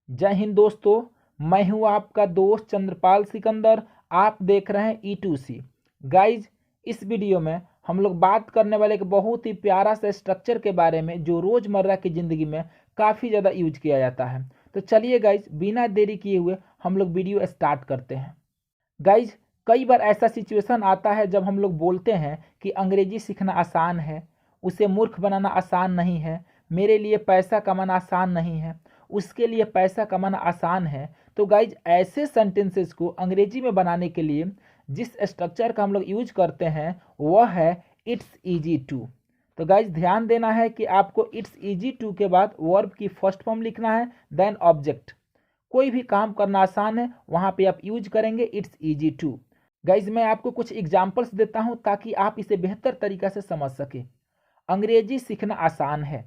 जय हिंद दोस्तों, मैं हूं आपका दोस्त चंद्रपाल सिकंदर। आप देख रहे हैं E2C। गाइज, इस वीडियो में हम लोग बात करने वाले एक बहुत ही प्यारा सा स्ट्रक्चर के बारे में जो रोज़मर्रा की ज़िंदगी में काफ़ी ज़्यादा यूज किया जाता है। तो चलिए गाइज, बिना देरी किए हुए हम लोग वीडियो स्टार्ट करते हैं। गाइज, कई बार ऐसा सिचुएशन आता है जब हम लोग बोलते हैं कि अंग्रेजी सीखना आसान है, उसे मूर्ख बनाना आसान नहीं है, मेरे लिए पैसा कमाना आसान नहीं है, उसके लिए पैसा कमाना आसान है। तो गाइज, ऐसे सेंटेंसेस को अंग्रेजी में बनाने के लिए जिस स्ट्रक्चर का हम लोग यूज करते हैं वह है इट्स ईजी टू। तो गाइज, ध्यान देना है कि आपको इट्स ईजी टू के बाद वर्ब की फर्स्ट फॉर्म लिखना है, देन ऑब्जेक्ट। कोई भी काम करना आसान है वहां पे आप यूज करेंगे इट्स ईजी टू। गाइज, मैं आपको कुछ एग्जांपल्स देता हूं ताकि आप इसे बेहतर तरीका से समझ सके। अंग्रेजी सीखना आसान है,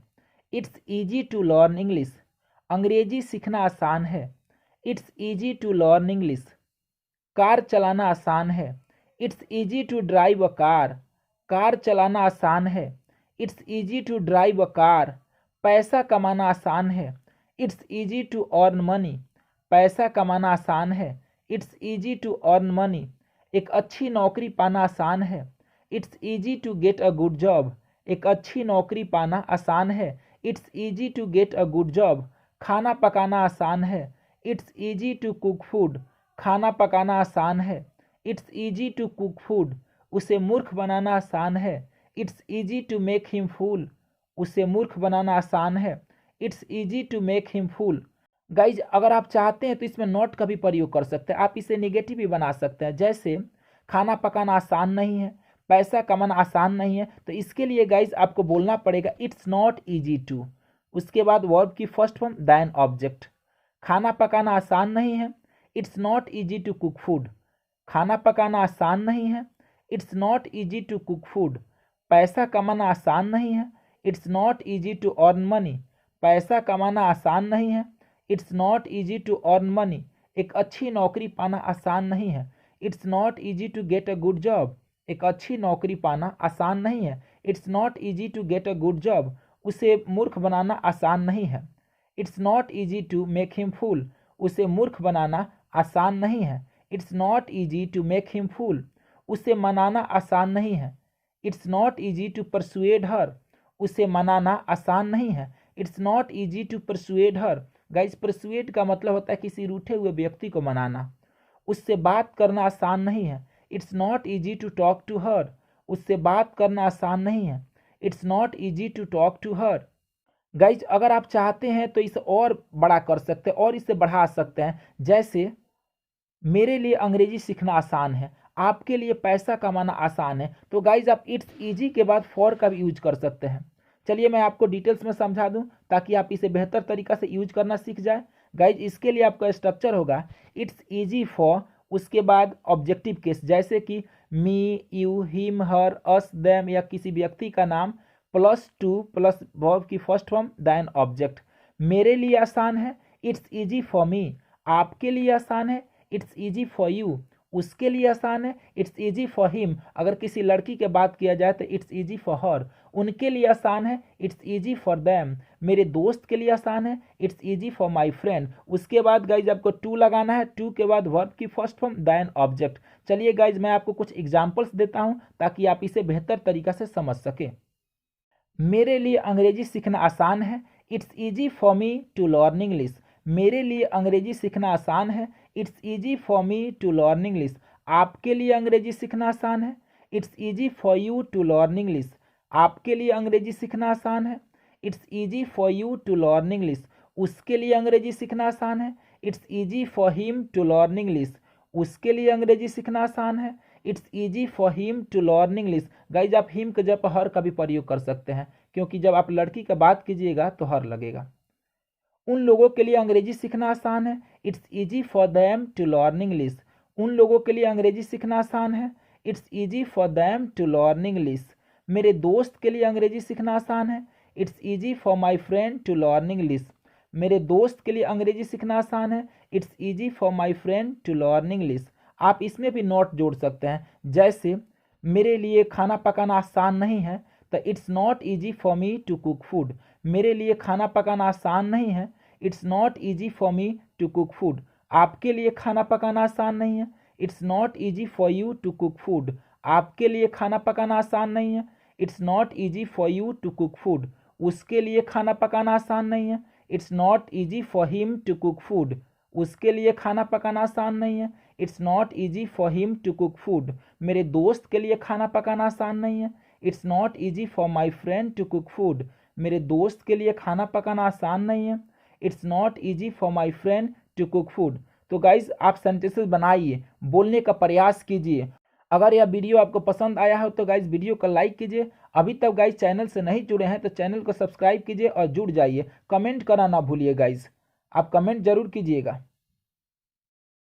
it's easy to learn English. अंग्रेजी सीखना आसान है, it's easy to learn English. Car चलाना आसान है, it's easy to drive a car. Car चलाना आसान है, it's easy to drive a car. पैसा कमाना आसान है, it's easy to earn money. पैसा कमाना आसान है, it's easy to earn money. एक अच्छी नौकरी पाना आसान है, it's easy to get a good job. एक अच्छी नौकरी पाना आसान है, it's easy to get a good job. खाना पकाना आसान है, it's easy to cook food. खाना पकाना आसान है, it's easy to cook food. उसे मूर्ख बनाना आसान है, it's easy to make him fool. उसे मूर्ख बनाना आसान है, it's easy to make him fool. Guys, अगर आप चाहते हैं तो इसमें नॉट का भी प्रयोग कर सकते हैं, आप इसे नेगेटिव भी बना सकते हैं। जैसे खाना पकाना आसान नहीं है, पैसा कमाना आसान नहीं है, तो इसके लिए गाइज आपको बोलना पड़ेगा इट्स नॉट ईजी टू। उसके बाद वर्ब की फर्स्ट फॉर्म देन ऑब्जेक्ट। खाना पकाना आसान नहीं है, it's not easy to cook food. खाना पकाना आसान नहीं है, it's not easy to cook food. पैसा कमाना आसान नहीं है, it's not easy to earn money. पैसा कमाना आसान नहीं है, it's not easy to earn money. एक अच्छी नौकरी पाना आसान नहीं है, it's not easy to get a good job. एक अच्छी नौकरी पाना आसान नहीं है, it's not easy to get a good job. उसे मूर्ख बनाना आसान नहीं है, it's not easy to make him fool. उसे मूर्ख बनाना आसान नहीं है, it's not easy to make him fool. उसे मनाना आसान नहीं है, it's not easy to persuade her. उसे मनाना आसान नहीं है, it's not easy to persuade her. Guys, persuade का मतलब होता है किसी रूठे हुए व्यक्ति को मनाना। उससे बात करना आसान नहीं है, it's not easy to talk to her. उससे बात करना आसान नहीं है, it's not easy to talk to her. Guys, अगर आप चाहते हैं तो इसे और बड़ा कर सकते हैं और इसे बढ़ा सकते हैं। जैसे मेरे लिए अंग्रेजी सीखना आसान है, आपके लिए पैसा कमाना आसान है। तो गाइज, आप इट्स ईजी के बाद फॉर का भी यूज कर सकते हैं। चलिए मैं आपको डिटेल्स में समझा दूं ताकि आप इसे बेहतर तरीका से यूज करना सीख जाए। गाइज, इसके लिए आपका स्ट्रक्चर होगा इट्स ईजी फॉर, उसके बाद ऑब्जेक्टिव केस जैसे कि me, you, him, her, us, them या किसी व्यक्ति का नाम, प्लस टू प्लस वर्ब की फर्स्ट फॉर्म देन ऑब्जेक्ट। मेरे लिए आसान है, इट्स ईजी फॉर मी। आपके लिए आसान है, इट्स ईजी फॉर यू। उसके लिए आसान है, इट्स ईजी फॉर हिम। अगर किसी लड़की की बात किया जाए तो इट्स ईजी फॉर हर। उनके लिए आसान है, इट्स ईजी फॉर देम। मेरे दोस्त के लिए आसान है, it's easy for my friend. उसके बाद गाइज आपको टू लगाना है, टू के बाद वर्ब की फर्स्ट फॉर्म देन ऑब्जेक्ट। चलिए गाइज, मैं आपको कुछ एग्जाम्पल्स देता हूं ताकि आप इसे बेहतर तरीका से समझ सके। मेरे लिए अंग्रेजी सीखना आसान है, it's easy for me to learn English. मेरे लिए अंग्रेजी सीखना आसान है, it's easy for me to learn English. आपके लिए अंग्रेजी सीखना आसान है, it's easy for you to learn English. आपके लिए अंग्रेजी सीखना आसान है, it's easy for you to learn English. उसके लिए अंग्रेजी सीखना आसान है, it's easy for him to learn English. उसके लिए अंग्रेजी सीखना आसान है, it's easy for him to learn English. Guys, आप हिम के जब हर का भी प्रयोग कर सकते हैं क्योंकि जब आप लड़की का बात कीजिएगा तो हर लगेगा। उन लोगों के लिए अंग्रेजी सीखना आसान है, it's easy for them to learn English. उन लोगों के लिए अंग्रेजी सीखना आसान है, it's easy for them to learn English. मेरे दोस्त के लिए अंग्रेजी सीखना आसान है, it's easy for my friend to learn English. मेरे दोस्त के लिए अंग्रेजी सीखना आसान है, it's easy for my friend to learn English. आप इसमें भी नोट जोड़ सकते हैं, जैसे मेरे लिए खाना पकाना आसान नहीं है, तो it's not easy for me to cook food. मेरे लिए खाना पकाना आसान नहीं है, it's not easy for me to cook food. आपके लिए खाना पकाना आसान नहीं है। It's not easy for you to cook food. आपके लिए खाना पकाना आसान नहीं है। It's not easy for you to cook food. उसके लिए खाना पकाना आसान नहीं है। It's not easy for him to cook food. उसके लिए खाना पकाना आसान नहीं है। It's not easy for him to cook food. मेरे दोस्त के लिए खाना पकाना आसान नहीं है। It's not easy for my friend to cook food. मेरे दोस्त के लिए खाना पकाना आसान नहीं है। It's not easy for my friend to cook food. तो गाइज आप सेंटेंसेस बनाइए, बोलने का प्रयास कीजिए। अगर यह वीडियो आपको पसंद आया हो तो गाइज वीडियो को लाइक कीजिए। अभी तक गाइज चैनल से नहीं जुड़े हैं तो चैनल को सब्सक्राइब कीजिए और जुड़ जाइए। कमेंट करना ना भूलिए गाइज, आप कमेंट जरूर कीजिएगा।